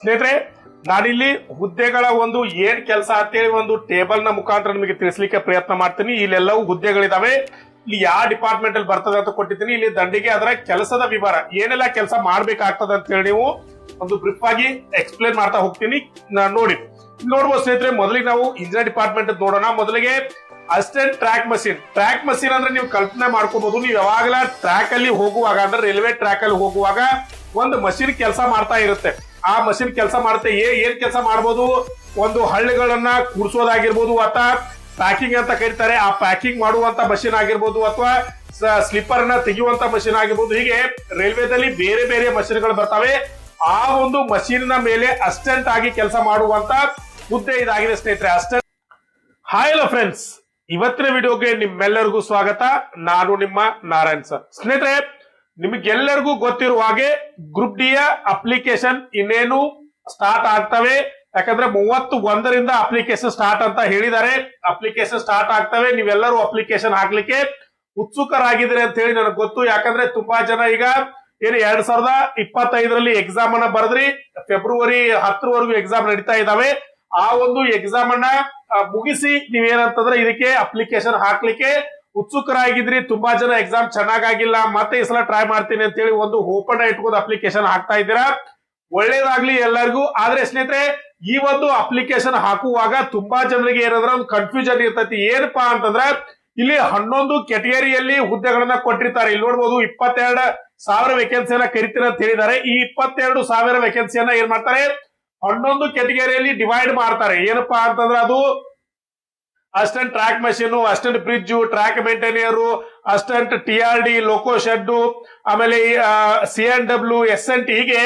ಸ್ನೇಹಿತರೆ, ನಾನಿಲ್ಲಿ ಹುದ್ದೆಗಳ ಒಂದು ಏನ್ ಕೆಲಸ ಅಂತೇಳಿ ಒಂದು ಟೇಬಲ್ ನ ಮುಖಾಂತರ ನಿಮಗೆ ತಿಳಿಸ್ಲಿಕ್ಕೆ ಪ್ರಯತ್ನ ಮಾಡ್ತೀನಿ. ಇಲ್ಲೆಲ್ಲವೂ ಹುದ್ದೆಗಳಿದಾವೆ. ಇಲ್ಲಿ ಯಾವ ಡಿಪಾರ್ಟ್ಮೆಂಟ್ ಅಲ್ಲಿ ಬರ್ತದೆ ಅಂತ ಕೊಟ್ಟಿದ್ದೀನಿ. ಇಲ್ಲಿ ದಂಡಿಗೆ ಅದರ ಕೆಲಸದ ವಿವರ ಏನೆಲ್ಲ ಕೆಲಸ ಮಾಡ್ಬೇಕಾಗ್ತದೆ ಅಂತ ಹೇಳಿ ನೀವು ಒಂದು ಬ್ರೀಫ್ ಆಗಿ ಎಕ್ಸ್ಪ್ಲೇನ್ ಮಾಡ್ತಾ ಹೋಗ್ತೀನಿ. ನೋಡಿ ನೋಡ್ಬೋದು ಸ್ನೇಹಿತರೆ, ಮೊದಲಿಗೆ ನಾವು ಇಂಜಿನಿಯರ್ ಡಿಪಾರ್ಟ್ಮೆಂಟ್ ನೋಡೋಣ. ಮೊದಲಿಗೆ ಅಸಿಸ್ಟೆಂಟ್ ಟ್ರ್ಯಾಕ್ ಮಷೀನ್ ಅಂದ್ರೆ ನೀವು ಕಲ್ಪನೆ ಮಾಡ್ಕೋಬಹುದು. ನೀವು ಯಾವಾಗಲ ಟ್ರ್ಯಾಕ್ ಅಲ್ಲಿ ಹೋಗುವಾಗ ಅಂದ್ರೆ ರೈಲ್ವೆ ಟ್ರ್ಯಾಕ್ ಅಲ್ಲಿ ಹೋಗುವಾಗ ಒಂದು ಮಷೀನ್ ಕೆಲಸ ಮಾಡ್ತಾ ಇರುತ್ತೆ. ಆ ಮಷೀನ್ ಕೆಲಸ ಮಾಡುತ್ತೆ. ಏನ್ ಕೆಲಸ ಮಾಡಬಹುದು? ಒಂದು ಹಳ್ಳಿಗಳನ್ನ ಕೂಡಿಸೋದಾಗಿರ್ಬೋದು, ಅಥವಾ ಪ್ಯಾಕಿಂಗ್ ಅಂತ ಕರೀತಾರೆ, ಆ ಪ್ಯಾಕಿಂಗ್ ಮಾಡುವಂತ ಮಷೀನ್ ಆಗಿರ್ಬೋದು, ಅಥವಾ ಸ್ಲಿಪ್ಪರ್ ನ ತೆಗೆಯುವಂತ ಮಷೀನ್ ಆಗಿರ್ಬೋದು. ಹೀಗೆ ರೈಲ್ವೆದಲ್ಲಿ ಬೇರೆ ಬೇರೆ ಮಷೀನ್ಗಳು ಬರ್ತವೆ. ಆ ಒಂದು ಮಷೀನ್ ನ ಮೇಲೆ ಅಸಿಸ್ಟೆಂಟ್ ಆಗಿ ಕೆಲಸ ಮಾಡುವಂತ ಹುದ್ದೆ ಇದಾಗಿದೆ ಸ್ನೇಹಿತರೆ, ಅಸಿಸ್ಟೆಂಟ್. ಹಾಯ್ ಹಲೋ ಫ್ರೆಂಡ್ಸ್, ಇವತ್ತಿನ ವಿಡಿಯೋಗೆ ನಿಮ್ಮೆಲ್ಲರಿಗೂ ಸ್ವಾಗತ. ನಾನು ನಿಮ್ಮ ನಾರಾಯಣ್ ಸರ್. ಸ್ನೇಹಿತರೆ, ನಿಮಗೆಲ್ಲರಿಗೂ ಗೊತ್ತಿರುವ ಹಾಗೆ ಗ್ರೂಪ್ ಡಿ ಯ ಅಪ್ಲಿಕೇಶನ್ ಇನ್ನೇನು ಸ್ಟಾರ್ಟ್ ಆಗ್ತವೆ. ಯಾಕಂದ್ರೆ 31ರಿಂದ ಅಪ್ಲಿಕೇಶನ್ ಸ್ಟಾರ್ಟ್ ಅಂತ ಹೇಳಿದ್ದಾರೆ. ಅಪ್ಲಿಕೇಶನ್ ಸ್ಟಾರ್ಟ್ ಆಗ್ತವೆ. ನೀವೆಲ್ಲರೂ ಅಪ್ಲಿಕೇಶನ್ ಹಾಕ್ಲಿಕ್ಕೆ ಉತ್ಸುಕರಾಗಿದ್ದೀರಿ ಅಂತ ಹೇಳಿ ನನಗೆ ಗೊತ್ತು. ಯಾಕಂದ್ರೆ ತುಂಬಾ ಜನ ಈಗ ಏನು 2025ರಲ್ಲಿ ಎಕ್ಸಾಮ್ ಅನ್ನ ಬರೆದ್ರಿ, ಫೆಬ್ರವರಿ 10ರವರೆಗೂ ಎಕ್ಸಾಮ್ ನಡೀತಾ ಇದಾವೆ. ಆ ಒಂದು ಎಕ್ಸಾಮ್ ಅನ್ನ ಮುಗಿಸಿ ನೀವೇನಂತಂದ್ರೆ ಇದಕ್ಕೆ ಅಪ್ಲಿಕೇಶನ್ ಹಾಕ್ಲಿಕ್ಕೆ ಉತ್ಸುಕರಾಗಿದ್ರಿ. ತುಂಬಾ ಜನ ಎಕ್ಸಾಮ್ ಚೆನ್ನಾಗಿಲ್ಲ, ಮತ್ತೆ ಈ ಸಲ ಟ್ರೈ ಮಾಡ್ತೀನಿ ಅಂತ ಹೇಳಿ ಒಂದು ಓಪನ್ ಇಟ್ಕೊಂಡು ಅಪ್ಲಿಕೇಶನ್ ಹಾಕ್ತಾ ಇದ್ದೀರಾ. ಒಳ್ಳೇದಾಗ್ಲಿ ಎಲ್ಲರಿಗೂ. ಆದ್ರೆ ಸ್ನೇಹಿತರೆ, ಈ ಒಂದು ಅಪ್ಲಿಕೇಶನ್ ಹಾಕುವಾಗ ತುಂಬಾ ಜನರಿಗೆ ಏನಂದ್ರೆ ಒಂದು ಕನ್ಫ್ಯೂಷನ್ ಇರ್ತೈತಿ. ಏನಪ್ಪಾ ಅಂತಂದ್ರೆ ಇಲ್ಲಿ 11 ಕೆಟಗರಿಯಲ್ಲಿ ಹುದ್ದೆಗಳನ್ನ ಕೊಟ್ಟಿರ್ತಾರೆ. ಇಲ್ಲಿ ನೋಡ್ಬೋದು 22,000 ವೇಕೆನ್ಸಿಯನ್ನ ಕರಿತೀರ ಅಂತ ಹೇಳಿದ್ದಾರೆ. ಈ 22,000 ವೇಕೆನ್ಸಿಯನ್ನ ಏನ್ ಮಾಡ್ತಾರೆ, 11 ಕೆಟಗರಿಯಲ್ಲಿ ಡಿವೈಡ್ ಮಾಡ್ತಾರೆ. ಏನಪ್ಪಾ ಅಂತಂದ್ರೆ ಅದು assistant track machine, assistant bridge, track maintainer, assistant TRD, loco shed, ಆಮೇಲೆ CNW, SNT. ಹೀಗೆ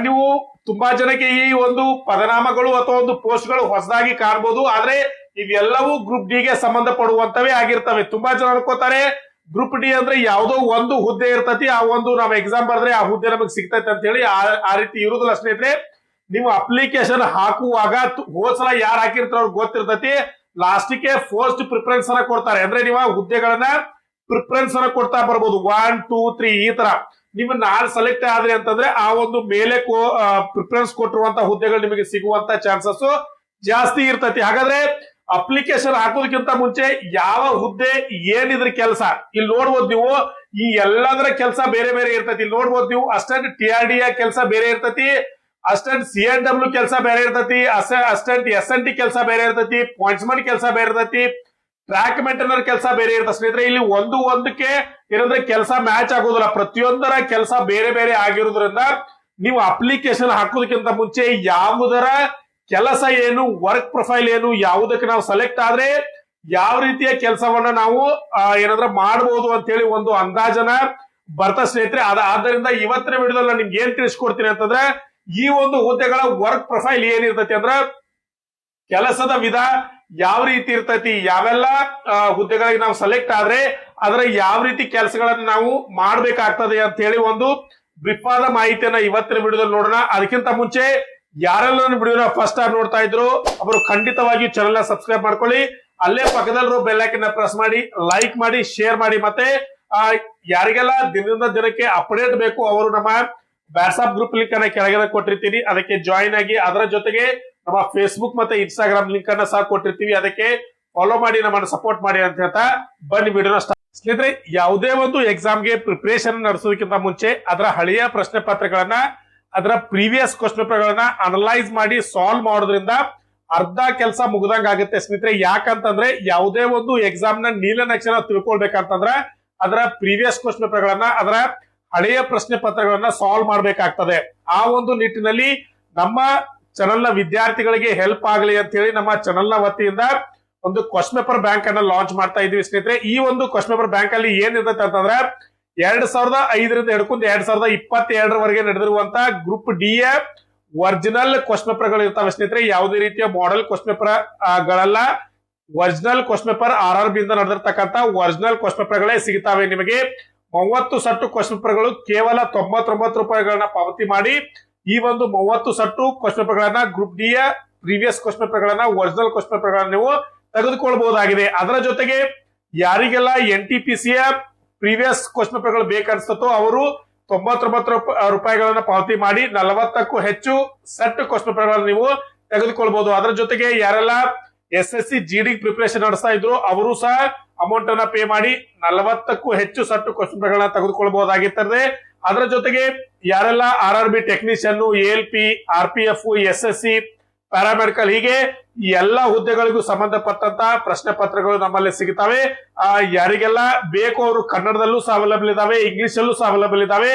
ನೀವು ತುಂಬಾ ಜನಕ್ಕೆ ಈ ಒಂದು ಪದನಾಮಗಳು ಅಥವಾ ಒಂದು ಪೋಸ್ಟ್ ಗಳು ಹೊಸದಾಗಿ ಕಾಣಬಹುದು. ಆದ್ರೆ ಇವೆಲ್ಲವೂ ಗ್ರೂಪ್ ಡಿ ಗೆ ಸಂಬಂಧಪಡುವಂತವೇ ಆಗಿರ್ತವೆ. ತುಂಬಾ ಜನ ಅನ್ಕೋತಾರೆ ಗ್ರೂಪ್ ಡಿ ಅಂದ್ರೆ ಯಾವುದೋ ಒಂದು ಹುದ್ದೆ ಇರ್ತತಿ, ಆ ಒಂದು ನಾವು ಎಕ್ಸಾಮ್ ಬರೆದ್ರೆ ಆ ಹುದ್ದೆ ನಮಗೆ ಸಿಗ್ತೈತೆ ಅಂತ ಹೇಳಿ. ಆ ರೀತಿ ಇರುವುದಿಲ್ಲ ಸ್ನೇಹಿತರೆ. ನೀವು ಅಪ್ಲಿಕೇಶನ್ ಹಾಕುವಾಗ ಹೋದ್ಸಲ ಯಾರು ಹಾಕಿರ್ತಾರ ಅವ್ರಿಗೆ ಗೊತ್ತಿರ್ತತಿ. ಲಾಸ್ಟಿಗೆ ಫಸ್ಟ್ ಪ್ರಿಫರೆನ್ಸ್ ಅನ್ನ ಕೊಡ್ತಾರೆ. ಅಂದ್ರೆ ನೀವು ಹುದ್ದೆಗಳನ್ನ ಪ್ರಿಫರೆನ್ಸ್ ಅನ್ನ ಕೊಡ್ತಾ ಬರ್ಬೋದು. 1, 2, 3 ಈ ತರ. ನೀವು ನಾಳೆ ಸೆಲೆಕ್ಟ್ ಆದ್ರಿ ಅಂತಂದ್ರೆ ಆ ಒಂದು ಮೇಲೆ ಪ್ರಿಫರೆನ್ಸ್ ಕೊಟ್ಟಿರುವಂತ ಹುದ್ದೆಗಳು ನಿಮಗೆ ಸಿಗುವಂತ ಚಾನ್ಸಸ್ ಜಾಸ್ತಿ ಇರ್ತತಿ. ಹಾಗಾದ್ರೆ ಅಪ್ಲಿಕೇಶನ್ ಹಾಕೋದಕ್ಕಿಂತ ಮುಂಚೆ ಯಾವ ಹುದ್ದೆ ಏನಿದ್ರ ಕೆಲಸ ಇಲ್ಲಿ ನೋಡ್ಬೋದು ನೀವು. ಈ ಎಲ್ಲದರ ಕೆಲಸ ಬೇರೆ ಬೇರೆ ಇರ್ತತಿ. ಇಲ್ಲಿ ನೋಡ್ಬೋದು ನೀವು, ಅಸಿಸ್ಟೆಂಟ್ TRD ಕೆಲಸ ಬೇರೆ ಇರ್ತತಿ, ಅಸಿಸ್ಟೆಂಟ್ CNW ಕೆಲಸ ಬೇರೆ ಇರ್ತತಿ, ಅಸಿಸ್ಟೆಂಟ್ SNT ಕೆಲಸ ಬೇರೆ ಇರ್ತತಿ, ಪಾಯಿಂಟ್ಸ್ಮನ್ ಕೆಲಸ ಬೇರೆ ಇರ್ತತಿ, ಟ್ರ್ಯಾಕ್ ಮೇಂಟೈನರ್ ಕೆಲಸ ಬೇರೆ ಇರ್ತದೆ ಸ್ನೇಹಿತರೆ. ಇಲ್ಲಿ ಒಂದಕ್ಕೆ ಏನಂದ್ರೆ ಕೆಲಸ ಮ್ಯಾಚ್ ಆಗೋದಿಲ್ಲ. ಪ್ರತಿಯೊಂದರ ಕೆಲಸ ಬೇರೆ ಬೇರೆ ಆಗಿರೋದ್ರಿಂದ ನೀವು ಅಪ್ಲಿಕೇಶನ್ ಹಾಕೋದಕ್ಕಿಂತ ಮುಂಚೆ ಯಾವುದರ ಕೆಲಸ ಏನು, ವರ್ಕ್ ಪ್ರೊಫೈಲ್ ಏನು, ಯಾವುದಕ್ಕೆ ನಾವು ಸೆಲೆಕ್ಟ್ ಆದ್ರೆ ಯಾವ ರೀತಿಯ ಕೆಲಸವನ್ನ ನಾವು ಏನಂದ್ರೆ ಮಾಡಬಹುದು ಅಂತ ಹೇಳಿ ಒಂದು ಅಂದಾಜನ ಬರ್ತಾ ಸ್ನೇಹಿತರೆ. ಆದ್ದರಿಂದ ಇವತ್ತಿನ ವಿಡಿಯೋದಲ್ಲಿ ನಾನು ನಿಮ್ಗೆ ಏನ್ ತಿಳಿಸ್ಕೊಡ್ತೀನಿ ಅಂತಂದ್ರೆ, ಈ ಒಂದು ಹುದ್ದೆಗಳ ವರ್ಕ್ ಪ್ರೊಫೈಲ್ ಏನಿರ್ತೈತಿ ಅಂದ್ರೆ ಕೆಲಸದ ವಿಧ ಯಾವ ರೀತಿ ಇರ್ತೈತಿ, ಯಾವೆಲ್ಲ ಹುದ್ದೆಗಳಿಗೆ ನಾವು ಸೆಲೆಕ್ಟ್ ಆದ್ರೆ ಅದರ ಯಾವ ರೀತಿ ಕೆಲಸಗಳನ್ನ ನಾವು ಮಾಡ್ಬೇಕಾಗ್ತದೆ ಅಂತ ಹೇಳಿ ಒಂದು ಬ್ರೀಫ್ ಆದ ಮಾಹಿತಿಯನ್ನ ಇವತ್ತಿನ ವಿಡಿಯೋದಲ್ಲಿ ನೋಡೋಣ. ಅದಕ್ಕಿಂತ ಮುಂಚೆ ಯಾರೆಲ್ಲ ವಿಡಿಯೋನ ಫಸ್ಟ್ ಟೈಮ್ ನೋಡ್ತಾ ಇದ್ರು ಅವರು ಖಂಡಿತವಾಗಿ ಚಾನೆಲ್ ನ ಸಬ್ಸ್ಕ್ರೈಬ್ ಮಾಡ್ಕೊಳ್ಳಿ. ಅಲ್ಲೇ ಪಕ್ಕದಲ್ಲಿರೋ ಬೆಲ್ ಐಕಾನ್ ನ ಪ್ರೆಸ್ ಮಾಡಿ, ಲೈಕ್ ಮಾಡಿ, ಶೇರ್ ಮಾಡಿ. ಮತ್ತೆ ಯಾರಿಗೆಲ್ಲ ದಿನದಿಂದ ದಿನಕ್ಕೆ ಅಪ್ಡೇಟ್ ಬೇಕು ಅವರು ನಮ್ಮ ವಾಟ್ಸ್ಆಪ್ ಗ್ರೂಪ್ ಲಿಂಕ್ ಅನ್ನ ಕೆಳಗಡೆ ಕೊಟ್ಟಿರ್ತೀನಿ, ಅದಕ್ಕೆ ಜಾಯಿನ್ ಆಗಿ. ಅದರ ಜೊತೆಗೆ ನಮ್ಮ ಫೇಸ್ಬುಕ್ ಮತ್ತೆ ಇನ್ಸ್ಟಾಗ್ರಾಮ್ ಲಿಂಕ್ ಅನ್ನ ಸಹ ಕೊಟ್ಟಿರ್ತೀವಿ, ಅದಕ್ಕೆ ಫಾಲೋ ಮಾಡಿ ನಮ್ಮನ್ನ ಸಪೋರ್ಟ್ ಮಾಡಿ ಅಂತ ಹೇಳ್ತಾ ಬನ್ನಿ ವಿಡಿಯೋನ ಸ್ಟಾರ್ಟ್. ಸ್ನೇಹಿತರೆ, ಯಾವುದೇ ಒಂದು ಎಕ್ಸಾಮ್ಗೆ ಪ್ರಿಪರೇಷನ್ ನಡೆಸೋದಕ್ಕಿಂತ ಮುಂಚೆ ಅದರ ಹಳೆಯ ಪ್ರಶ್ನೆ ಪತ್ರಗಳನ್ನ, ಅದರ ಪ್ರೀವಿಯಸ್ ಕ್ವಶನ್ ಪೇಪರ್ಗಳನ್ನ ಅನಲೈಸ್ ಮಾಡಿ ಸಾಲ್ವ್ ಮಾಡೋದ್ರಿಂದ ಅರ್ಧ ಕೆಲಸ ಮುಗ್ದಂಗ ಆಗುತ್ತೆ ಸ್ನೇಹಿತರೆ. ಯಾಕಂತಂದ್ರೆ ಯಾವುದೇ ಒಂದು ಎಕ್ಸಾಮ್ ನ ನೀಲನಕ್ಷೆ ತಿಳ್ಕೊಳ್ಬೇಕಂತಂದ್ರೆ ಅದರ ಪ್ರೀವಿಯಸ್ ಕ್ವಶನ್ ಪೇಪರ್ಗಳನ್ನ, ಅದರ ಹಳೆಯ ಪ್ರಶ್ನೆ ಪತ್ರಗಳನ್ನ ಸಾಲ್ವ್ ಮಾಡ್ಬೇಕಾಗ್ತದೆ. ಆ ಒಂದು ನಿಟ್ಟಿನಲ್ಲಿ ನಮ್ಮ ಚಾನೆಲ್ ನ ವಿದ್ಯಾರ್ಥಿಗಳಿಗೆ ಹೆಲ್ಪ್ ಆಗಲಿ ಅಂತ ಹೇಳಿ ನಮ್ಮ ಚಾನೆಲ್ ನ ವತಿಯಿಂದ ಒಂದು ಕ್ವಶನ್ ಪೇಪರ್ ಬ್ಯಾಂಕ್ ಅನ್ನ ಲಾಂಚ್ ಮಾಡ್ತಾ ಇದೀವಿ ಸ್ನೇಹಿತರೆ. ಈ ಒಂದು ಕ್ವಶನ್ ಪೇಪರ್ ಬ್ಯಾಂಕ್ ಅಲ್ಲಿ ಏನಿರುತ್ತೆ ಅಂತಂದ್ರೆ 2005ರಿಂದ ಹಿಡ್ಕೊಂಡು 2022ರವರೆಗೆ ನಡೆದಿರುವಂತ ಗ್ರೂಪ್ ಡಿ ಯ ಒರಿಜಿನಲ್ ಕ್ವಶನ್ ಪೇಪರ್ ಗಳು ಇರ್ತಾವೆ ಸ್ನೇಹಿತರೆ. ಯಾವುದೇ ರೀತಿಯ ಮಾಡೆಲ್ ಕ್ವಶನ್ ಪೇಪರ್ ಗಳಲ್ಲ, ಒರಿಜಿನಲ್ ಕ್ವಶನ್ ಪೇಪರ್ RRB ಇಂದ ನಡೆದಿರ್ತಕ್ಕಂಥ ಒರಿಜಿನಲ್ ಕ್ವಶನ್ ಪೇಪರ್ ಗಳೇ ಸಿಗ್ತಾವೆ ನಿಮಗೆ. 30 ಸೆಟ್ ಕ್ವಶನ್ ಪೇಪರ್ ಗಳು ಕೇವಲ 99 ರೂಪಾಯಿಗಳನ್ನ ಪಾವತಿ ಮಾಡಿ ಈ ಒಂದು 30 ಸೆಟ್ ಕ್ವಶನ್ ಪೇಪರ್ ಗಳನ್ನ ಗ್ರೂಪ್ ಡಿ ಯ ಪ್ರೀವಿಯಸ್ ಕ್ವಶನ್ ಪೇಪರ್ ಗಳನ್ನ, ಒರಿಜಿನಲ್ ಕ್ವಶನ್ ಪೇಪರ್ ಗಳನ್ನ ನೀವು ತೆಗೆದುಕೊಳ್ಳಬಹುದಾಗಿದೆ. ಅದರ ಜೊತೆಗೆ ಯಾರಿಗೆಲ್ಲ NTPC ಯ ಪ್ರೀವಿಯಸ್ ಕ್ವಶನ್ ಪೇಪರ್ ಗಳು ಬೇಕನ್ಸ್ತೋ ಅವರು ರೂಪಾಯಿಗಳನ್ನ ಪಾವತಿ ಮಾಡಿ 40ಕ್ಕೂ ಹೆಚ್ಚು ಸೆಟ್ ಕ್ವಶನ್ ಪೇಪರ್ಗಳನ್ನು ನೀವು ತೆಗೆದುಕೊಳ್ಬಹುದು. ಅದರ ಜೊತೆಗೆ ಯಾರೆಲ್ಲ SSC GD ಪ್ರಿಪರೇಷನ್ ನಡೆಸ್ತಾ ಇದ್ರು ಅವರು ಸಹ ಅಮೌಂಟ್ ಅನ್ನ ಪೇ ಮಾಡಿ 40ಕ್ಕೂ ಹೆಚ್ಚು ಸೆಟ್ ಕ್ವಶನ್ ಪೇಪರ್ಗಳನ್ನ ತೆಗೆದುಕೊಳ್ಬಹುದಾಗಿರ್ತದೆ. ಅದರ ಜೊತೆಗೆ ಯಾರೆಲ್ಲ RRB technician, ALP, RPF, SSC, paramedical ಹೀಗೆ ಈ ಎಲ್ಲಾ ಹುದ್ದೆಗಳಿಗೂ ಸಂಬಂಧಪಟ್ಟಂತ ಪ್ರಶ್ನೆ ಪತ್ರಗಳು ನಮ್ಮಲ್ಲಿ ಸಿಗುತ್ತವೆ. ಯಾರಿಗೆಲ್ಲ ಬೇಕು ಅವರು ಕನ್ನಡದಲ್ಲೂ ಸಹ ಅವೈಲಬಲ್ ಇದಾವೆ, ಇಂಗ್ಲಿಷ್ ಅಲ್ಲೂ ಸಹ ಅವೈಲಬಲ್ ಇದಾವೆ.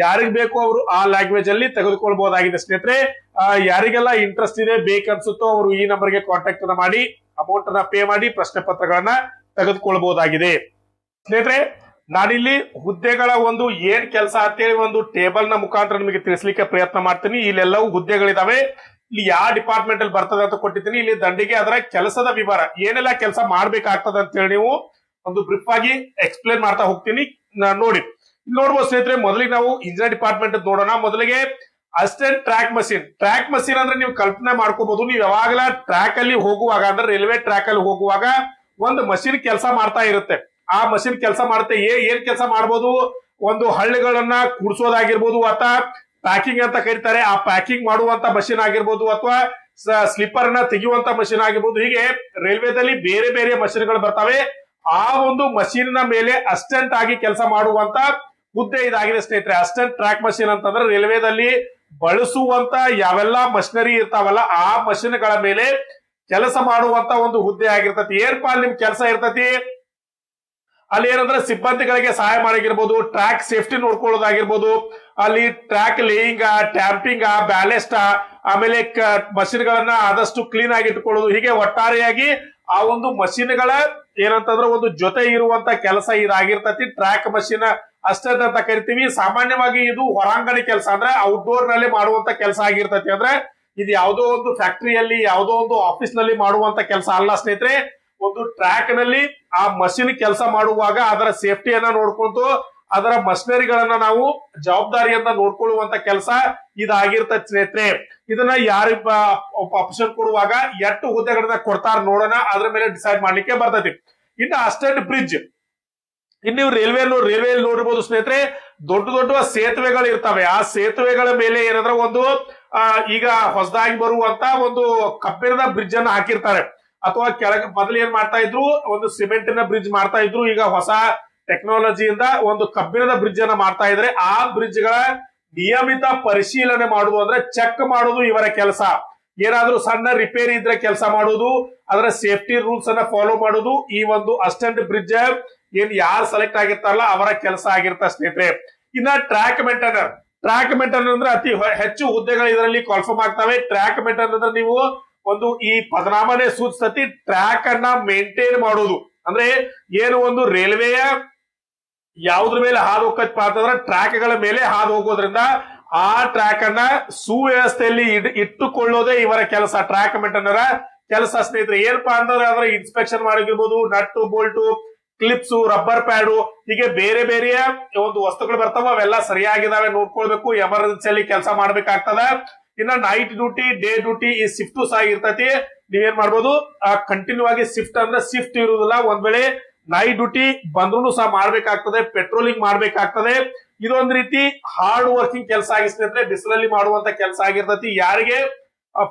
ಯಾರಿಗ್ ಬೇಕು ಅವರು ಆ ಲ್ಯಾಂಗ್ವೇಜ್ ಅಲ್ಲಿ ತೆಗೆದುಕೊಳ್ಬಹುದಾಗಿದೆ ಸ್ನೇಹಿತರೆ. ಯಾರಿಗೆಲ್ಲ ಇಂಟ್ರೆಸ್ಟ್ ಇದೆ ಬೇಕನ್ಸುತ್ತೋ ಅವರು ಈ ನಂಬರ್ಗೆ ಕಾಂಟ್ಯಾಕ್ಟ್ ಅನ್ನ ಮಾಡಿ ಅಮೌಂಟ್ ಅನ್ನ ಪೇ ಮಾಡಿ ಪ್ರಶ್ನೆ ಪತ್ರಗಳನ್ನ ತೆಗೆದುಕೊಳ್ಬಹುದಾಗಿದೆ. ಸ್ನೇಹಿತರೆ, ನಾನಿಲ್ಲಿ ಹುದ್ದೆಗಳ ಒಂದು ಏನ್ ಕೆಲಸ ಅಂತೇಳಿ ಒಂದು ಟೇಬಲ್ ನ ಮುಖಾಂತರ ನಿಮಗೆ ತಿಳಿಸ್ಲಿಕ್ಕೆ ಪ್ರಯತ್ನ ಮಾಡ್ತೀನಿ. ಇಲ್ಲೆಲ್ಲವೂ ಹುದ್ದೆಗಳಿದಾವೆ. ಇಲ್ಲಿ ಯಾವ ಡಿಪಾರ್ಟ್ಮೆಂಟ್ ಅಲ್ಲಿ ಬರ್ತದೆ ಅಂತ ಕೊಟ್ಟಿದ್ದೀನಿ. ಇಲ್ಲಿ ದಂಡಿಗೆ ಅದರ ಕೆಲಸದ ವಿವರ ಏನೆಲ್ಲ ಕೆಲಸ ಮಾಡ್ಬೇಕಾಗ್ತದೆ ಅಂತ ಹೇಳಿ ನೀವು ಒಂದು ಬ್ರೀಫ್ ಆಗಿ ಎಕ್ಸ್ಪ್ಲೇನ್ ಮಾಡ್ತಾ ಹೋಗ್ತೀನಿ. ನೋಡಿ, ನೋಡ್ಬೋದು ಸ್ನೇಹಿತರೆ, ಮೊದಲಿಗೆ ನಾವು ಇಂಜಿನಿಯರ್ ಡಿಪಾರ್ಟ್ಮೆಂಟ್ ನೋಡೋಣ. ಮೊದಲಿಗೆ ಅಸಿಸ್ಟೆಂಟ್ ಟ್ರ್ಯಾಕ್ ಮಷೀನ್ ಅಂದ್ರೆ ನೀವು ಕಲ್ಪನೆ ಮಾಡ್ಕೋಬಹುದು. ನೀವು ಯಾವಾಗಲ ಟ್ರ್ಯಾಕ್ ಅಲ್ಲಿ ಹೋಗುವಾಗ ಅಂದ್ರೆ ರೈಲ್ವೆ ಟ್ರ್ಯಾಕ್ ಅಲ್ಲಿ ಹೋಗುವಾಗ ಒಂದು ಮಷೀನ್ ಕೆಲಸ ಮಾಡ್ತಾ ಇರುತ್ತೆ. ಆ ಮಷೀನ್ ಕೆಲಸ ಮಾಡುತ್ತೆ. ಏನ್ ಕೆಲಸ ಮಾಡ್ಬೋದು? ಒಂದು ಹಳ್ಳಿಗಳನ್ನ ಕೂಡಿಸೋದಾಗಿರ್ಬೋದು, ಅಥವಾ ಪ್ಯಾಕಿಂಗ್ ಅಂತ ಕರೀತಾರೆ ಆ ಪ್ಯಾಕಿಂಗ್ ಮಾಡುವಂತ ಮಷೀನ್ ಆಗಿರ್ಬೋದು, ಅಥವಾ ಸ್ಲಿಪ್ಪರ್ ನ ತೆಗೆಯುವಂತ ಮಷೀನ್ ಆಗಿರ್ಬೋದು. ಹೀಗೆ ರೈಲ್ವೆದಲ್ಲಿ ಬೇರೆ ಬೇರೆ ಮಷೀನ್ಗಳು ಬರ್ತವೆ. ಆ ಒಂದು ಮಷೀನ್ ನ ಮೇಲೆ ಅಸಿಸ್ಟೆಂಟ್ ಆಗಿ ಕೆಲಸ ಮಾಡುವಂತ ಹುದ್ದೆ ಇದಾಗಿದೆ ಸ್ನೇಹಿತರೆ. ಅಸಿಸ್ಟೆಂಟ್ ಟ್ರ್ಯಾಕ್ ಮಷೀನ್ ಅಂತಂದ್ರೆ ರೈಲ್ವೆದಲ್ಲಿ ಬಳಸುವಂತ ಯಾವೆಲ್ಲ ಮಷಿನರಿ ಇರ್ತಾವಲ್ಲ ಆ ಮಷೀನ್ಗಳ ಮೇಲೆ ಕೆಲಸ ಮಾಡುವಂತ ಒಂದು ಹುದ್ದೆ ಆಗಿರ್ತತಿ. ಏನ್ಪಾ ನಿಮ್ ಕೆಲಸ ಇರ್ತತಿ? ಅಲ್ಲಿ ಏನಂದ್ರೆ ಸಿಬ್ಬಂದಿಗಳಿಗೆ ಸಹಾಯ ಮಾಡಿರ್ಬೋದು, ಟ್ರ್ಯಾಕ್ ಸೇಫ್ಟಿ ನೋಡ್ಕೊಳ್ಳೋದಾಗಿರ್ಬೋದು, ಅಲ್ಲಿ ಟ್ರ್ಯಾಕ್ ಲೇಯಿಂಗ್, ಟ್ಯಾಂಪಿಂಗ್, ಬ್ಯಾಲೆಸ್ಟ್, ಆಮೇಲೆ ಮಷೀನ್ ಗಳನ್ನ ಆದಷ್ಟು ಕ್ಲೀನ್ ಆಗಿ ಇಟ್ಕೊಳ್ಳೋದು. ಹೀಗೆ ಒಟ್ಟಾರೆಯಾಗಿ ಆ ಒಂದು ಮಷೀನ್ಗಳ ಏನಂತಂದ್ರೆ ಒಂದು ಜೊತೆ ಇರುವಂತ ಕೆಲಸ ಇದಾಗಿರ್ತತಿ. ಟ್ರ್ಯಾಕ್ ಮಷೀನ್ ಅಸಿಸ್ಟೆಂಟ್ ಅಂತ ಕರಿತೀವಿ. ಸಾಮಾನ್ಯವಾಗಿ ಇದು ಹೊರಾಂಗಣಿ ಕೆಲಸ ಅಂದ್ರೆ ಔಟ್ಡೋರ್ ನಲ್ಲಿ ಮಾಡುವಂತ ಕೆಲಸ ಆಗಿರ್ತತಿ. ಅಂದ್ರೆ ಇದು ಯಾವುದೋ ಒಂದು ಫ್ಯಾಕ್ಟರಿಯಲ್ಲಿ, ಯಾವುದೋ ಒಂದು ಆಫೀಸ್ ನಲ್ಲಿ ಮಾಡುವಂತ ಕೆಲಸ ಅಲ್ಲ ಸ್ನೇಹಿತರೆ. ಒಂದು ಟ್ರ್ಯಾಕ್ ನಲ್ಲಿ ಆ ಮಷೀನ್ ಕೆಲಸ ಮಾಡುವಾಗ ಅದರ ಸೇಫ್ಟಿಯನ್ನ ನೋಡ್ಕೊಂಡು ಅದರ ಮಷಿನರಿಗಳನ್ನ ನಾವು ಜವಾಬ್ದಾರಿಯನ್ನ ನೋಡ್ಕೊಳ್ಳುವಂತ ಕೆಲಸ ಇದಾಗಿರ್ತದೆ ಸ್ನೇಹಿತರೆ. ಇದನ್ನ ಯಾರಿಗ ಆಪ್ಷನ್ ಕೊಡುವಾಗ ಎಷ್ಟು ಹುದ್ದೆಗಳನ್ನ ಕೊಡ್ತಾರ ನೋಡೋಣ, ಅದ್ರ ಮೇಲೆ ಡಿಸೈಡ್ ಮಾಡ್ಲಿಕ್ಕೆ ಬರ್ತೈತಿ. ಇನ್ನು ಅಸಿಸ್ಟೆಂಟ್ ಬ್ರಿಡ್ಜ್, ಇನ್ನು ನೀವು ರೈಲ್ವೆ ನೋಡಿರ್ಬೋದು ಸ್ನೇಹಿತರೆ, ದೊಡ್ಡ ದೊಡ್ಡ ಸೇತುವೆಗಳು ಇರ್ತವೆ. ಆ ಸೇತುವೆಗಳ ಮೇಲೆ ಏನಂದ್ರೆ ಒಂದು ಈಗ ಹೊಸದಾಗಿ ಬರುವಂತ ಒಂದು ಕಬ್ಬಿಣದ ಬ್ರಿಡ್ಜ್ ಅನ್ನ ಹಾಕಿರ್ತಾರೆ. ಅಥವಾ ಕೆಳಗೆ ಮೊದಲು ಏನ್ ಮಾಡ್ತಾ ಇದ್ರು, ಒಂದು ಸಿಮೆಂಟಿನ ಬ್ರಿಡ್ಜ್ ಮಾಡ್ತಾ ಇದ್ರು. ಈಗ ಹೊಸ ಟೆಕ್ನಾಲಜಿಯಿಂದ ಒಂದು ಕಬ್ಬಿಣದ ಬ್ರಿಡ್ಜ್ ಅನ್ನ ಮಾಡ್ತಾ ಇದ್ರೆ ಆ ಬ್ರಿಡ್ಜ್ ಗಳ ನಿಯಮಿತ ಪರಿಶೀಲನೆ ಮಾಡುವುದು ಅಂದ್ರೆ ಚೆಕ್ ಮಾಡುವುದು ಇವರ ಕೆಲಸ. ಏನಾದ್ರೂ ಸಣ್ಣ ರಿಪೇರಿ ಇದ್ರೆ ಕೆಲಸ ಮಾಡುವುದು, ಅದರ ಸೇಫ್ಟಿ ರೂಲ್ಸ್ ಅನ್ನ ಫಾಲೋ ಮಾಡುವುದು ಈ ಒಂದು ಅಸಿಸ್ಟೆಂಟ್ ಬ್ರಿಡ್ಜ್ ಏನ್ ಯಾರು ಸೆಲೆಕ್ಟ್ ಆಗಿರ್ತಾರಲ್ಲ ಅವರ ಕೆಲಸ ಆಗಿರ್ತಾರೆ ಸ್ನೇಹಿತರೆ. ಇನ್ನ ಟ್ರ್ಯಾಕ್ ಮೇಂಟೈನರ್ ಅಂದ್ರೆ ಅತಿ ಹೆಚ್ಚು ಹುದ್ದೆಗಳು ಇದರಲ್ಲಿ ಕಾಲ್ಫಾರ್ಮ್ ಆಗ್ತವೆ. ಟ್ರ್ಯಾಕ್ ಮೇಂಟೈನರ್ ಅಂದ್ರೆ ನೀವು ಒಂದು ಈ ಪದನಾಮನೆ ಸೂಚಿಸ್ತತಿ ಟ್ರ್ಯಾಕ್ ಅನ್ನ ಮೇಂಟೈನ್ ಮಾಡೋದು. ಅಂದ್ರೆ ಏನು ಒಂದು ರೈಲ್ವೆಯ ಯಾವುದ್ರ ಮೇಲೆ ಹಾದು ಹೋಗತ್ತಪ್ಪ ಅಂತಂದ್ರೆ ಟ್ರ್ಯಾಕ್ ಗಳ ಮೇಲೆ ಹಾದು ಹೋಗೋದ್ರಿಂದ ಆ ಟ್ರ್ಯಾಕ್ ಅನ್ನ ಸುವ್ಯವಸ್ಥೆಯಲ್ಲಿ ಇಟ್ಟುಕೊಳ್ಳೋದೇ ಇವರ ಕೆಲಸ, ಟ್ರ್ಯಾಕ್ ಮೇಂಟೈನರ್ ಕೆಲಸ ಸ್ನೇಹಿತರೆ. ಏನಪ್ಪಾ ಅಂದ್ರೆ ಅದರ ಇನ್ಸ್ಪೆಕ್ಷನ್ ಮಾಡಿರ್ಬೋದು, nut Bolt, clips, rubber pad, ಹೀಗೆ ಬೇರೆ ಬೇರೆಯ ಒಂದು ವಸ್ತುಗಳು ಬರ್ತಾವ, ಅವೆಲ್ಲ ಸರಿಯಾಗಿದಾವೆ ನೋಡ್ಕೊಳ್ಬೇಕು. ಎಮರ್ಜೆನ್ಸಿಯಲ್ಲಿ ಕೆಲಸ ಮಾಡ್ಬೇಕಾಗ್ತದ. ಇನ್ನ ನೈಟ್ ಡ್ಯೂಟಿ, ಡೇ ಡ್ಯೂಟಿ, ಈ ಶಿಫ್ಟ್ ಸಹ ಇರ್ತೈತಿ. ನೀವೇನ್ ಮಾಡ್ಬೋದು, ಕಂಟಿನ್ಯೂ ಆಗಿ ಶಿಫ್ಟ್ ಅಂದ್ರೆ ಶಿಫ್ಟ್ ಇರುವುದಿಲ್ಲ. ಒಂದ್ ವೇಳೆ ನೈಟ್ ಡ್ಯೂಟಿ ಬಂದ್ರು ಸಹ ಮಾಡ್ಬೇಕಾಗ್ತದೆ, ಪೆಟ್ರೋಲಿಂಗ್ ಮಾಡ್ಬೇಕಾಗ್ತದೆ. ಇದೊಂದ್ ರೀತಿ ಹಾರ್ಡ್ ವರ್ಕಿಂಗ್ ಕೆಲಸ ಆಗಿರ್ತೈತೆ, ಬಿಸಿಲಲ್ಲಿ ಮಾಡುವಂತ ಕೆಲಸ ಆಗಿರ್ತೈತಿ. ಯಾರಿಗೆ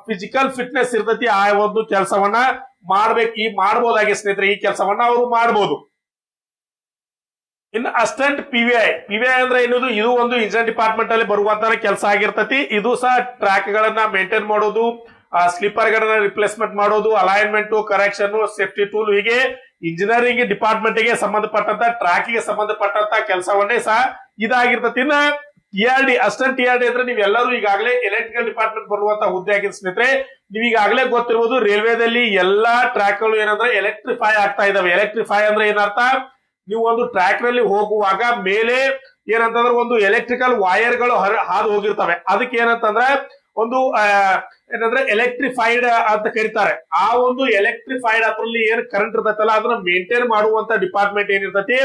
ಫಿಸಿಕಲ್ ಫಿಟ್ನೆಸ್ ಇರ್ತೈತಿ ಆ ಒಂದು ಕೆಲಸವನ್ನ ಮಾಡ್ಬೋದಾಗಿ ಸ್ನೇಹಿತರೆ, ಈ ಕೆಲಸವನ್ನ ಅವರು ಮಾಡ್ಬೋದು. ಇನ್ನು ಅಸಿಸ್ಟೆಂಟ್ PVI ಅಂದ್ರೆ ಏನದು? ಇದು ಒಂದು ಇಂಜಿನಿಯರ್ ಡಿಪಾರ್ಟ್ಮೆಂಟ್ ಅಲ್ಲಿ ಬರುವಂತ ಕೆಲಸ ಆಗಿರ್ತತಿ. ಇದು ಸಹ ಟ್ರ್ಯಾಕ್ ಗಳನ್ನ ಮೇಂಟೈನ್ ಮಾಡೋದು, ಸ್ಲೀಪರ್ ಗಳನ್ನ ರಿಪ್ಲೇಸ್ಮೆಂಟ್ ಮಾಡೋದು, ಅಲೈನ್ಮೆಂಟ್, ಕರೆಕ್ಷನ್, ಸೇಫ್ಟಿ ಟೂಲ್, ಹೀಗೆ ಇಂಜಿನಿಯರಿಂಗ್ ಡಿಪಾರ್ಟ್ಮೆಂಟ್ ಗೆ ಸಂಬಂಧಪಟ್ಟಂತ ಟ್ರ್ಯಾಕ್ ಗೆ ಸಂಬಂಧಪಟ್ಟಂತ ಕೆಲಸವನ್ನೇ ಸಹ ಇದಾಗಿರ್ತತಿ. ಇನ್ನ TRD ಅಸಿಸ್ಟೆಂಟ್ TRD ಅಂದ್ರೆ ನೀವೆಲ್ಲರೂ ಈಗಾಗಲೇ ಎಲೆಕ್ಟ್ರಿಕಲ್ ಡಿಪಾರ್ಟ್ಮೆಂಟ್ ಬರುವಂತ ಹುದ್ದೆ ಆಗಿರ್ ಸ್ನೇಹಿತರೆ. ನೀವು ಈಗಾಗಲೇ ಗೊತ್ತಿರ್ಬೋದು, ರೈಲ್ವೆದಲ್ಲಿ ಎಲ್ಲಾ ಟ್ರ್ಯಾಕ್ ಗಳು ಏನಂದ್ರೆ ಎಲೆಕ್ಟ್ರಿಫೈ ಆಗ್ತಾ ಇದಾವೆ. ಎಲೆಕ್ಟ್ರಿಫೈ ಅಂದ್ರೆ ಏನರ್ಥ? ನೀವು ಒಂದು ಟ್ರ್ಯಾಕ್ ನಲ್ಲಿ ಹೋಗುವಾಗ ಮೇಲೆ ಏನಂತಂದ್ರೆ ಒಂದು ಎಲೆಕ್ಟ್ರಿಕಲ್ ವೈರ್ ಗಳು ಹಾದು ಹೋಗಿರ್ತವೆ. ಅದಕ್ಕೆ ಏನಂತಂದ್ರೆ ಒಂದು ಏನಂದ್ರೆ ಎಲೆಕ್ಟ್ರಿಫೈಡ್ ಅಂತ ಕರೀತಾರೆ. ಆ ಒಂದು ಎಲೆಕ್ಟ್ರಿಫೈಡ್ ಅದ್ರಲ್ಲಿ ಏನ್ ಕರೆಂಟ್ ಇರ್ತೈತಲ್ಲ ಅದನ್ನ ಮೇಂಟೈನ್ ಮಾಡುವಂತ ಡಿಪಾರ್ಟ್ಮೆಂಟ್ ಏನಿರ್ತೈತಿ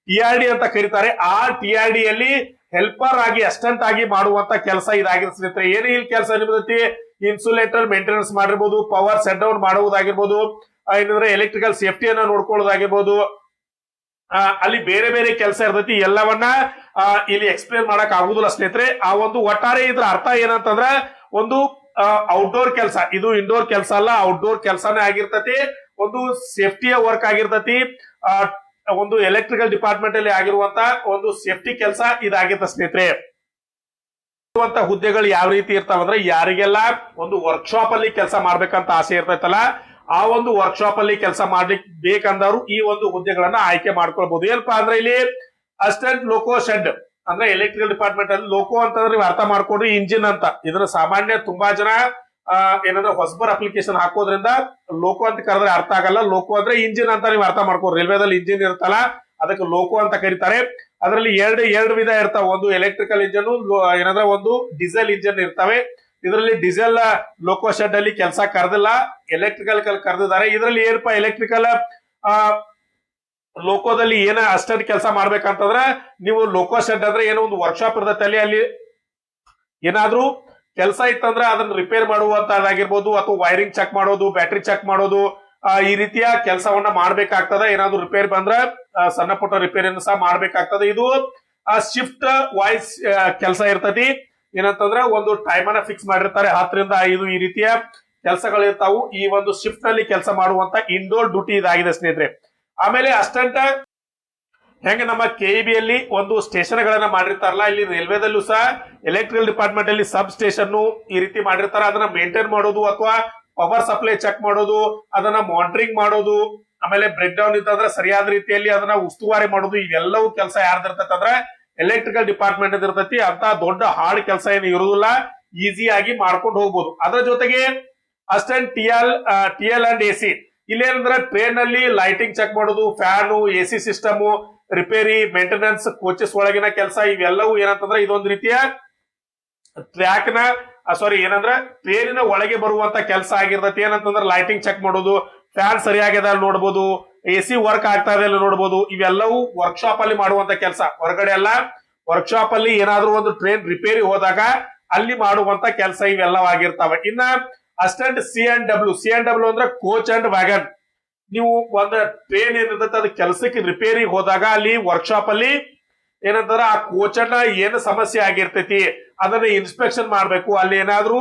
TRD ಅಂತ ಕರೀತಾರೆ. ಆ TRD ಯಲ್ಲಿ ಹೆಲ್ಪರ್ ಆಗಿ, ಅಸಿಸ್ಟೆಂಟ್ ಆಗಿ ಮಾಡುವಂತ ಕೆಲಸ ಇದಾಗಿರ್ತೈತೆ. ಏನು ಇಲ್ಲಿ ಕೆಲಸ ನಿಮ್ದೈತಿ? ಇನ್ಸುಲೇಟರ್ ಮೇಂಟೆನೆನ್ಸ್ ಮಾಡಿರ್ಬೋದು, ಪವರ್ ಸೆಟ್ ಡೌನ್ ಮಾಡುವುದಾಗಿರ್ಬೋದು, ಏನಂದ್ರೆ ಎಲೆಕ್ಟ್ರಿಕಲ್ ಸೇಫ್ಟಿಯನ್ನ ನೋಡ್ಕೊಳ್ಳೋದಾಗಿರ್ಬೋದು, ಅಲ್ಲಿ ಬೇರೆ ಬೇರೆ ಕೆಲಸ ಇರ್ತೈತಿ, ಎಲ್ಲವನ್ನ ಇಲ್ಲಿ ಎಕ್ಸ್ಪ್ಲೇನ್ ಮಾಡಕ್ ಆಗುದಿಲ್ಲ ಸ್ನೇಹಿತರೆ. ಆ ಒಂದು ಒಟ್ಟಾರೆ ಇದ್ರ ಅರ್ಥ ಏನಂತಂದ್ರ ಒಂದು ಔಟ್ಡೋರ್ ಕೆಲಸ, ಇದು ಇಂಡೋರ್ ಕೆಲಸ ಅಲ್ಲ, ಔಟ್ಡೋರ್ ಕೆಲಸನೇ ಆಗಿರ್ತತಿ, ಒಂದು ಸೇಫ್ಟಿಯ ವರ್ಕ್ ಆಗಿರ್ತತಿ, ಒಂದು ಎಲೆಕ್ಟ್ರಿಕಲ್ ಡಿಪಾರ್ಟ್ಮೆಂಟ್ ಅಲ್ಲಿ ಆಗಿರುವಂತ ಒಂದು ಸೇಫ್ಟಿ ಕೆಲಸ ಇದಾಗಿರ್ತ ಸ್ನೇಹಿತರೆ. ಹುದ್ದೆಗಳು ಯಾವ ರೀತಿ ಇರ್ತಾವಂದ್ರೆ, ಯಾರಿಗೆಲ್ಲ ಒಂದು ವರ್ಕ್ಶಾಪ್ ಅಲ್ಲಿ ಕೆಲಸ ಮಾಡ್ಬೇಕಂತ ಆಸೆ ಇರ್ತೈತಲ್ಲ, ಆ ಒಂದು ವರ್ಕ್ಶಾಪ್ ಅಲ್ಲಿ ಕೆಲಸ ಮಾಡ್ಲಿಕ್ಕೆ ಬೇಕಂದವರು ಈ ಒಂದು ಹುದ್ದೆಗಳನ್ನ ಆಯ್ಕೆ ಮಾಡ್ಕೊಳ್ಬಹುದು. ಏನಪ್ಪಾ ಅಂದ್ರೆ ಇಲ್ಲಿ ಅಸಿಸ್ಟೆಂಟ್ ಲೋಕೋ ಶೆಡ್ ಅಂದ್ರೆ ಎಲೆಕ್ಟ್ರಿಕಲ್ ಡಿಪಾರ್ಟ್ಮೆಂಟ್ ಅಲ್ಲಿ ಲೋಕೋ ಅಂತಂದ್ರೆ ನೀವು ಅರ್ಥ ಮಾಡ್ಕೊಂಡ್ರಿ ಇಂಜಿನ್ ಅಂತ. ಇದನ್ನ ಸಾಮಾನ್ಯ ತುಂಬಾ ಜನ ಏನಂದ್ರೆ ಹೊಸಬರ್ ಅಪ್ಲಿಕೇಶನ್ ಹಾಕೋದ್ರಿಂದ ಲೋಕೋ ಅಂತ ಕರೆದ್ರೆ ಅರ್ಥ ಆಗಲ್ಲ. ಲೋಕೋ ಅಂದ್ರೆ ಇಂಜಿನ್ ಅಂತ ನೀವು ಅರ್ಥ ಮಾಡ್ಕೋ. ರೈಲ್ವೆದಲ್ಲಿ ಇಂಜಿನ್ ಇರುತ್ತಲ್ಲ ಅದಕ್ಕೆ ಲೋಕೋ ಅಂತ ಕರೀತಾರೆ. ಅದರಲ್ಲಿ ಎರಡು ವಿಧ ಇರ್ತಾವ, ಒಂದು ಎಲೆಕ್ಟ್ರಿಕಲ್ ಇಂಜಿನ್, ಏನಂದ್ರೆ ಒಂದು ಡೀಸೆಲ್ ಇಂಜಿನ್ ಇರ್ತವೆ. ಇದರಲ್ಲಿ ಡೀಸೆಲ್ ಲೋಕೋ ಶೆಡ್ ಅಲ್ಲಿ ಕೆಲಸ ಕರೆದಿಲ್ಲ, ಎಲೆಕ್ಟ್ರಿಕಲ್ ಕರೆದಿದ್ದಾರೆ. ಇದರಲ್ಲಿ ಏನಪ್ಪಾ ಎಲೆಕ್ಟ್ರಿಕಲ್ ಲೋಕೋದಲ್ಲಿ ಏನ ಅಷ್ಟೇ ಕೆಲಸ ಮಾಡ್ಬೇಕಂತಂದ್ರೆ, ನೀವು ಲೋಕೋ ಶೆಡ್ ಅಂದ್ರೆ ಏನೋ ಒಂದು ವರ್ಕ್ಶಾಪ್ ಇರ್ತೈತೆ, ಅಲ್ಲಿ ಏನಾದ್ರೂ ಕೆಲಸ ಇತ್ತಂದ್ರೆ ಅದನ್ನ ರಿಪೇರ್ ಮಾಡುವಂತದ್ದಾಗಿರ್ಬೋದು, ಅಥವಾ ವೈರಿಂಗ್ ಚೆಕ್ ಮಾಡೋದು, ಬ್ಯಾಟ್ರಿ ಚೆಕ್ ಮಾಡೋದು, ಈ ರೀತಿಯ ಕೆಲಸವನ್ನ ಮಾಡ್ಬೇಕಾಗ್ತದೆ. ಏನಾದ್ರು ರಿಪೇರ್ ಬಂದ್ರೆ ಸಣ್ಣ ಪುಟ್ಟ ರಿಪೇರಿಯನ್ನು ಸಹ ಮಾಡ್ಬೇಕಾಗ್ತದೆ. ಇದು ಶಿಫ್ಟ್ ವಾಯ್ಸ್ ಕೆಲಸ ಇರ್ತತಿ. ಏನಂತಂದ್ರೆ ಒಂದು ಟೈಮ್ ಅನ್ನ ಫಿಕ್ಸ್ ಮಾಡಿರ್ತಾರೆ, 10 ರಿಂದ 5 ಈ ರೀತಿಯ ಕೆಲಸಗಳಿರ್ತಾವು. ಈ ಒಂದು ಶಿಫ್ಟ್ ನಲ್ಲಿ ಕೆಲಸ ಮಾಡುವಂತ ಇಂಡೋರ್ ಡ್ಯೂಟಿ ಇದಾಗಿದೆ ಸ್ನೇಹಿತರೆ. ಆಮೇಲೆ ಅಸಿಸ್ಟೆಂಟ್ ಹೆಂಗ ನಮ್ಮ ಕೆಇಬಿ ಅಲ್ಲಿ ಒಂದು ಸ್ಟೇಷನ್ ಗಳನ್ನ ಮಾಡಿರ್ತಾರಲ್ಲ, ಇಲ್ಲಿ ರೈಲ್ವೆದಲ್ಲೂ ಸಹ ಎಲೆಕ್ಟ್ರಿಕಲ್ ಡಿಪಾರ್ಟ್ಮೆಂಟ್ ಅಲ್ಲಿ ಸಬ್ ಸ್ಟೇಷನ್ ಈ ರೀತಿ ಮಾಡಿರ್ತಾರೆ. ಅದನ್ನ ಮೇಂಟೈನ್ ಮಾಡೋದು ಅಥವಾ ಪವರ್ ಸಪ್ಲೈ ಚೆಕ್ ಮಾಡೋದು, ಅದನ್ನ ಮಾನಿಟರಿಂಗ್ ಮಾಡೋದು, ಆಮೇಲೆ ಬ್ರೇಕ್ ಡೌನ್ ಇತ್ತಂದ್ರೆ ಸರಿಯಾದ ರೀತಿಯಲ್ಲಿ ಅದನ್ನ ಉಸ್ತುವಾರಿ ಮಾಡೋದು, ಇವೆಲ್ಲವೂ ಕೆಲಸ ಯಾರ್ದಿರ್ತೈತೆ ಅಂದ್ರೆ ಎಲೆಕ್ಟ್ರಿಕಲ್ ಡಿಪಾರ್ಟ್ಮೆಂಟ್ ಇರ್ತೈತಿ. ಅಂತ ದೊಡ್ಡ ಹಾರ್ಡ್ ಕೆಲಸ ಏನು ಇರುವುದಿಲ್ಲ, ಈಸಿ ಆಗಿ ಮಾಡ್ಕೊಂಡು ಹೋಗ್ಬೋದು. ಅದರ ಜೊತೆಗೆ ಅಸಿಸ್ಟೆಂಟ್ ಟಿಎಲ್ ಅಂಡ್ ಎಸಿ, ಇಲ್ಲೇನಂದ್ರೆ ಟ್ರೈನ್ ಅಲ್ಲಿ ಲೈಟಿಂಗ್ ಚೆಕ್ ಮಾಡೋದು, fan, AC system repair, maintenance, coaches ಒಳಗಿನ ಕೆಲಸ, ಇವೆಲ್ಲವೂ ಏನಂತಂದ್ರೆ ಇದೊಂದು ರೀತಿಯ ಟ್ರ್ಯಾಕ್ ನ ಏನಂದ್ರೆ ಟ್ರೈನಿನ ಒಳಗೆ ಬರುವಂತ ಕೆಲಸ ಆಗಿರ್ತೈತಿ. ಏನಂತಂದ್ರೆ ಲೈಟಿಂಗ್ ಚೆಕ್ ಮಾಡೋದು, ಫ್ಯಾನ್ ಸರಿಯಾಗಿದೆ ನೋಡ್ಬೋದು, ಎಸಿ ವರ್ಕ್ ಆಗ್ತಾ ಇದೆ ನೋಡ್ಬೋದು. ಇವೆಲ್ಲವೂ ವರ್ಕ್ಶಾಪ್ ಅಲ್ಲಿ ಮಾಡುವಂತ ಕೆಲಸ. ಹೊರಗಡೆ ಎಲ್ಲ ವರ್ಕ್ಶಾಪ್ ಅಲ್ಲಿ ಏನಾದ್ರೂ ಒಂದು ಟ್ರೈನ್ ರಿಪೇರಿ ಹೋದಾಗ ಅಲ್ಲಿ ಮಾಡುವಂತ ಕೆಲಸ ಇವೆಲ್ಲವಾಗಿರ್ತಾವೆ. ಇನ್ನ ಅಸಿಸ್ಟೆಂಟ್ ಸಿ ಅಂಡ್ ಡಬ್ಲ್ಯೂ ಅಂದ್ರೆ ಕೋಚ್ ಅಂಡ್ ವ್ಯಾಗನ್. ನೀವು ಒಂದು ಟ್ರೈನ್ ಏನಿರ್ತೈತೆ ಅದು ಕೆಲಸಕ್ಕೆ ರಿಪೇರಿ ಹೋದಾಗ ಅಲ್ಲಿ ವರ್ಕ್ಶಾಪ್ ಅಲ್ಲಿ ಏನಂತಾರ ಆ ಕೋಚ್ ಅನ್ನ ಏನು ಸಮಸ್ಯೆ ಆಗಿರ್ತೈತಿ ಅದನ್ನ ಇನ್ಸ್ಪೆಕ್ಷನ್ ಮಾಡ್ಬೇಕು. ಅಲ್ಲಿ ಏನಾದ್ರೂ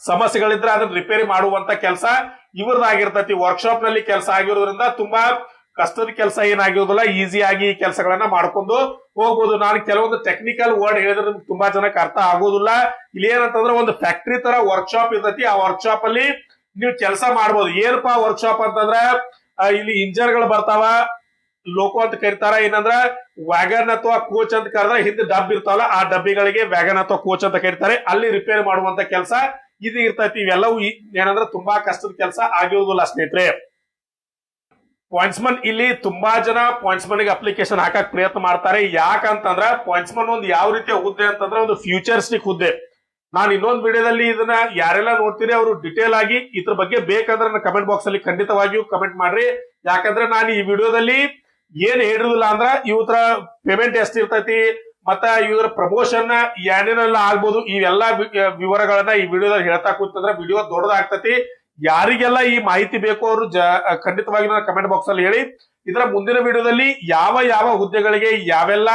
ಸಮಸ್ಯೆಗಳಿದ್ರೆ ಅದನ್ನ ರಿಪೇರಿ ಮಾಡುವಂತ ಕೆಲಸ ಇವ್ರದ್ದಾಗಿರ್ತೈತಿ. ವರ್ಕ್ಶಾಪ್ ನಲ್ಲಿ ಕೆಲಸ ಆಗಿರೋದ್ರಿಂದ ತುಂಬಾ ಕಷ್ಟದ ಕೆಲಸ ಏನಾಗಿರೋದಿಲ್ಲ, ಈಸಿಯಾಗಿ ಈ ಕೆಲಸಗಳನ್ನ ಮಾಡ್ಕೊಂಡು ಹೋಗ್ಬೋದು. ನಾನು ಕೆಲವೊಂದು ಟೆಕ್ನಿಕಲ್ ವರ್ಡ್ ಹೇಳಿದ್ರೆ ನಿಮ್ಗೆ ತುಂಬಾ ಜನಕ್ಕೆ ಅರ್ಥ ಆಗೋದಿಲ್ಲ. ಇಲ್ಲಿ ಏನಂತಂದ್ರೆ ಒಂದು ಫ್ಯಾಕ್ಟ್ರಿ ತರ ವರ್ಕ್ಶಾಪ್ ಇರ್ತೈತಿ, ಆ ವರ್ಕ್ಶಾಪ್ ಅಲ್ಲಿ ನೀವು ಕೆಲಸ ಮಾಡ್ಬೋದು. ಏನಪ್ಪಾ ವರ್ಕ್ಶಾಪ್ ಅಂತಂದ್ರೆ ಇಲ್ಲಿ ಇಂಜಿನ್ ಗಳು ಬರ್ತಾವ, ಲೋಕೋ ಅಂತ ಕರೀತಾರ. ಏನಂದ್ರ ವ್ಯಾಗನ್ ಅಥವಾ ಕೋಚ್ ಅಂತ ಕರೆದ್ರೆ ಹಿಂದೆ ಡಬ್ ಇರ್ತಾವಲ್ಲ, ಆ ಡಬ್ಬಿಗಳಿಗೆ ವ್ಯಾಗನ್ ಅಥವಾ ಕೋಚ್ ಅಂತ ಕರೀತಾರೆ. ಅಲ್ಲಿ ರಿಪೇರ್ ಮಾಡುವಂತ ಕೆಲಸ ಇದು ಇರ್ತೈತಿ. ಇವೆಲ್ಲವೂ ಏನಂದ್ರೆ ತುಂಬಾ ಕಷ್ಟದ ಕೆಲಸ ಆಗಿರುವುದಿಲ್ಲ ಸ್ನೇಹಿತರೆ. ಪಾಯಿಂಟ್ಸ್ಮನ್, ಇಲ್ಲಿ ತುಂಬಾ ಜನ ಪಾಯಿಂಟ್ಸ್ಮನ್ ಗೆ ಅಪ್ಲಿಕೇಶನ್ ಹಾಕಕ್ ಪ್ರಯತ್ನ ಮಾಡ್ತಾರೆ. ಯಾಕಂತಂದ್ರ ಪಾಯಿಂಟ್ಸ್ಮನ್ ಒಂದು ಯಾವ ರೀತಿಯ ಹುದ್ದೆ ಅಂತಂದ್ರೆ ಒಂದು ಫ್ಯೂಚರಿಸ್ಟಿಕ್ ಹುದ್ದೆ. ನಾನು ಇನ್ನೊಂದು ವಿಡಿಯೋದಲ್ಲಿ ಇದನ್ನ ಯಾರೆಲ್ಲ ನೋಡ್ತೀರಿ ಅವರು ಡಿಟೇಲ್ ಆಗಿ ಇದ್ರ ಬಗ್ಗೆ ಬೇಕಂದ್ರೆ ನನ್ನ ಕಮೆಂಟ್ ಬಾಕ್ಸ್ ಅಲ್ಲಿ ಖಂಡಿತವಾಗಿಯೂ ಕಮೆಂಟ್ ಮಾಡ್ರಿ. ಯಾಕಂದ್ರೆ ನಾನು ಈ ವಿಡಿಯೋದಲ್ಲಿ ಏನ್ ಹೇಳಿರುದಿಲ್ಲ ಅಂದ್ರ ಇವತ್ರ ಪೇಮೆಂಟ್ ಎಷ್ಟಿರ್ತೈತಿ, ಮತ್ತ ಇವ್ರ ಪ್ರಮೋಷನ್ ಏನೇನೆಲ್ಲ ಆಗ್ಬೋದು, ಇವೆಲ್ಲಾ ವಿವರಗಳನ್ನ ಈ ವಿಡಿಯೋದಲ್ಲಿ ಹೇಳ್ತಾ ಕೂತಂದ್ರೆ ವಿಡಿಯೋ ದೊಡ್ಡದಾಗ್ತತಿ. ಯಾರಿಗೆಲ್ಲ ಈ ಮಾಹಿತಿ ಬೇಕು ಅವರು ಖಂಡಿತವಾಗಿ ನನ್ನ ಕಮೆಂಟ್ ಬಾಕ್ಸ್ ಅಲ್ಲಿ ಹೇಳಿ. ಇದರ ಮುಂದಿನ ವಿಡಿಯೋದಲ್ಲಿ ಯಾವ ಯಾವ ಹುದ್ದೆಗಳಿಗೆ ಯಾವೆಲ್ಲ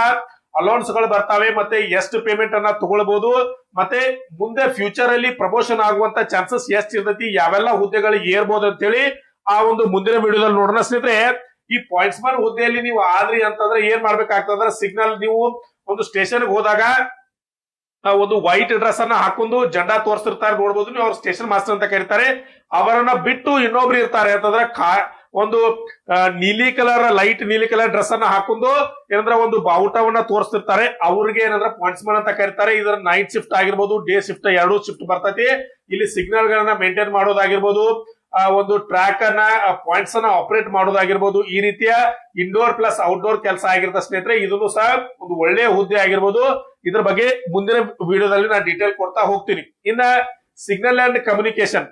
ಅಲೌನ್ಸ್ ಗಳು ಬರ್ತಾವೆ, ಮತ್ತೆ ಎಷ್ಟು ಪೇಮೆಂಟ್ ಅನ್ನ ತಗೊಳ್ಬಹುದು, ಮತ್ತೆ ಮುಂದೆ ಫ್ಯೂಚರ್ ಅಲ್ಲಿ ಪ್ರಮೋಷನ್ ಆಗುವಂತ ಚಾನ್ಸಸ್ ಎಷ್ಟು ಇರ್ತೈತಿ, ಯಾವೆಲ್ಲ ಹುದ್ದೆಗಳಿಗೆ ಏರ್ಬೋದು ಅಂತ ಹೇಳಿ ಆ ಒಂದು ಮುಂದಿನ ವಿಡಿಯೋದಲ್ಲಿ ನೋಡೋಣ ಸ್ನೇಹಿತರೆ. ಈ ಪಾಯಿಂಟ್ಸ್ಮನ್ ಹುದ್ದೆಯಲ್ಲಿ ನೀವು ಆದ್ರಿ ಅಂತಂದ್ರೆ ಏನ್ ಮಾಡ್ಬೇಕಾಗ್ತಂದ್ರೆ, ಸಿಗ್ನಲ್ ನೀವು ಒಂದು ಸ್ಟೇಷನ್ ಹೋದಾಗ ಒಂದು ವೈಟ್ ಡ್ರೆಸ್ ಅನ್ನ ಹಾಕೊಂಡು ಜೆಂಡಾ ತೋರಿಸ್ತಿರ್ತಾರೆ ನೋಡ್ಬೋದು, ನೀವು ಅವ್ರ ಸ್ಟೇಷನ್ ಮಾಸ್ಟರ್ ಅಂತ ಕರೀತಾರೆ. ಅವರನ್ನ ಬಿಟ್ಟು ಇನ್ನೊಬ್ರು ಇರ್ತಾರೆ ಅಂತಂದ್ರೆ ಒಂದು ಲೈಟ್ ನೀಲಿ ಕಲರ್ ಡ್ರೆಸ್ ಅನ್ನ ಹಾಕೊಂಡು ಏನಂದ್ರೆ ಒಂದು ಬಾವುಟವನ್ನ ತೋರಿಸ್ತಿರ್ತಾರೆ. ಅವ್ರಿಗೆ ಏನಂದ್ರೆ ಪಾಯಿಂಟ್ಸ್ಮನ್ ಅಂತ ಕರೀತಾರೆ. ಇದರ ನೈಟ್ ಶಿಫ್ಟ್ ಆಗಿರ್ಬೋದು, ಡೇ ಶಿಫ್ಟ್, 2 ಶಿಫ್ಟ್ ಬರ್ತೈತಿ. ಇಲ್ಲಿ ಸಿಗ್ನಲ್ ಗಳನ್ನ ಮೇಂಟೈನ್ ಮಾಡೋದಾಗಿರ್ಬೋದು, ಒಂದು ಟ್ರ್ಯಾಕ್ ಅನ್ನ ಪಾಯಿಂಟ್ಸ್ ಅನ್ನ ಆಪರೇಟ್ ಮಾಡೋದಾಗಿರ್ಬೋದು, ಈ ರೀತಿಯ ಇಂಡೋರ್ ಪ್ಲಸ್ ಔಟ್ಡೋರ್ ಕೆಲಸ ಆಗಿರುತ್ತೆ ಸ್ನೇಹಿತರೆ. ಇದನ್ನು ಸಹ ಒಂದು ಒಳ್ಳೆಯ ಹುದ್ದೆ ಆಗಿರ್ಬೋದು. ಇದ್ರ ಬಗ್ಗೆ ಮುಂದಿನ ವಿಡಿಯೋದಲ್ಲಿ ನಾನು ಡೀಟೇಲ್ ಕೊಡ್ತಾ ಹೋಗ್ತೀನಿ. ಇನ್ನ ಸಿಗ್ನಲ್ ಅಂಡ್ ಕಮ್ಯುನಿಕೇಶನ್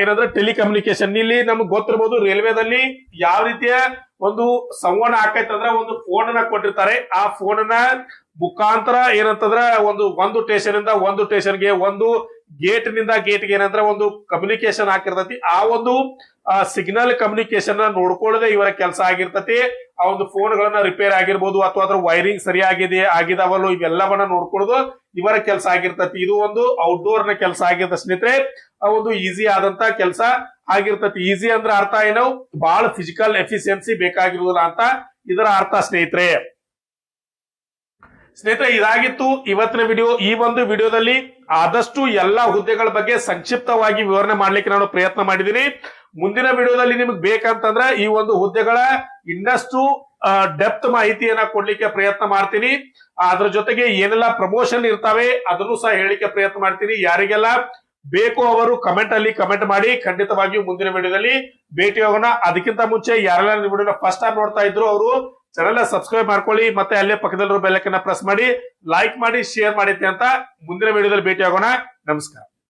ಏನಂದ್ರೆ ಟೆಲಿಕಮ್ಯುನಿಕೇಶನ್, ಇಲ್ಲಿ ನಮ್ಗೆ ಗೊತ್ತಿರ್ಬೋದು ರೈಲ್ವೆದಲ್ಲಿ ಯಾವ ರೀತಿಯ ಒಂದು ಸಂವಹನ ಆಕೈತೆ ಅಂದ್ರೆ ಒಂದು ಫೋನ್ ಅನ್ನ ಕೊಟ್ಟಿರ್ತಾರೆ. ಆ ಫೋನ್ ಅನ್ನ ಮುಖಾಂತರ ಏನಂತಂದ್ರೆ ಒಂದು ಸ್ಟೇಷನ್ ಇಂದ ಒಂದು ಸ್ಟೇಷನ್ಗೆ, ಒಂದು ಗೇಟ್ ನಿಂದ ಗೇಟ್ಗೆ ಏನಂದ್ರೆ ಒಂದು ಕಮ್ಯುನಿಕೇಶನ್ ಹಾಕಿರ್ತತಿ. ಆ ಒಂದು ಸಿಗ್ನಲ್ ಕಮ್ಯುನಿಕೇಶನ್ ನೋಡ್ಕೊಳ್ಳದೆ ಇವರ ಕೆಲಸ ಆಗಿರ್ತತಿ. ಆ ಒಂದು ಫೋನ್ ಗಳನ್ನ ರಿಪೇರ್ ಆಗಿರ್ಬೋದು ಅಥವಾ ಅದ್ರ ವೈರಿಂಗ್ ಆಗಿದಾವಲ್ಲೋ ಇವೆಲ್ಲವನ್ನ ನೋಡ್ಕೊಳ್ಳೋದು ಇವರ ಕೆಲಸ ಆಗಿರ್ತತಿ. ಇದು ಒಂದು ಔಟ್ಡೋರ್ ನ ಕೆಲಸ ಆಗಿರ್ತದೆ ಸ್ನೇಹಿತರೆ. ಆ ಒಂದು ಈಸಿ ಆದಂತ ಕೆಲಸ ಆಗಿರ್ತತಿ. ಈಸಿ ಅಂದ್ರೆ ಅರ್ಥ ಏನು, ಬಹಳ ಫಿಸಿಕಲ್ ಎಫಿಷಿಯನ್ಸಿ ಬೇಕಾಗಿರುವುದಿಲ್ಲ ಅಂತ ಇದರ ಅರ್ಥ ಸ್ನೇಹಿತರೆ. ಇದಾಗಿತ್ತು ಇವತ್ತಿನ ವಿಡಿಯೋ. ಈ ಒಂದು ವಿಡಿಯೋದಲ್ಲಿ ಆದಷ್ಟು ಎಲ್ಲಾ ಹುದ್ದೆಗಳ ಬಗ್ಗೆ ಸಂಕ್ಷಿಪ್ತವಾಗಿ ವಿವರಣೆ ಮಾಡ್ಲಿಕ್ಕೆ ನಾನು ಪ್ರಯತ್ನ ಮಾಡಿದ್ದೀನಿ. ಮುಂದಿನ ವಿಡಿಯೋದಲ್ಲಿ ನಿಮ್ಗೆ ಬೇಕಂತಂದ್ರೆ ಈ ಒಂದು ಹುದ್ದೆಗಳ ಇನ್ನಷ್ಟು ಡೆಪ್ತ್ ಮಾಹಿತಿಯನ್ನ ಕೊಡ್ಲಿಕ್ಕೆ ಪ್ರಯತ್ನ ಮಾಡ್ತೀನಿ. ಅದ್ರ ಜೊತೆಗೆ ಏನೆಲ್ಲ ಪ್ರಮೋಷನ್ ಇರ್ತಾವೆ ಅದನ್ನು ಸಹ ಹೇಳಿಕೆ ಪ್ರಯತ್ನ ಮಾಡ್ತೀನಿ. ಯಾರಿಗೆಲ್ಲ ಬೇಕು ಅವರು ಕಮೆಂಟ್ ಅಲ್ಲಿ ಕಮೆಂಟ್ ಮಾಡಿ. ಖಂಡಿತವಾಗಿಯೂ ಮುಂದಿನ ವಿಡಿಯೋದಲ್ಲಿ ಭೇಟಿ ಹೋಗೋಣ. ಅದಕ್ಕಿಂತ ಮುಂಚೆ ಯಾರೆಲ್ಲ ವಿಡಿಯೋನ ಫಸ್ಟ್ ಟೈಮ್ ನೋಡ್ತಾ ಇದ್ರು ಅವರು ಚಾನೆಲ್ ಸಬ್ಸ್ಕ್ರೈಬ್ ಮಾಡ್ಕೊಳ್ಳಿ, ಮತ್ತೆ ಅಲ್ಲೇ ಪಕ್ಕದಲ್ಲಿರೋ ಬೆಲ್ ಐಕಾನ್ ಪ್ರೆಸ್ ಮಾಡಿ, ಲೈಕ್ ಮಾಡಿ, ಶೇರ್ ಮಾಡಿ ಅಂತ ಮುಂದಿನ ವಿಡಿಯೋದಲ್ಲಿ ಭೇಟಿ ಆಗೋಣ. ನಮಸ್ಕಾರ.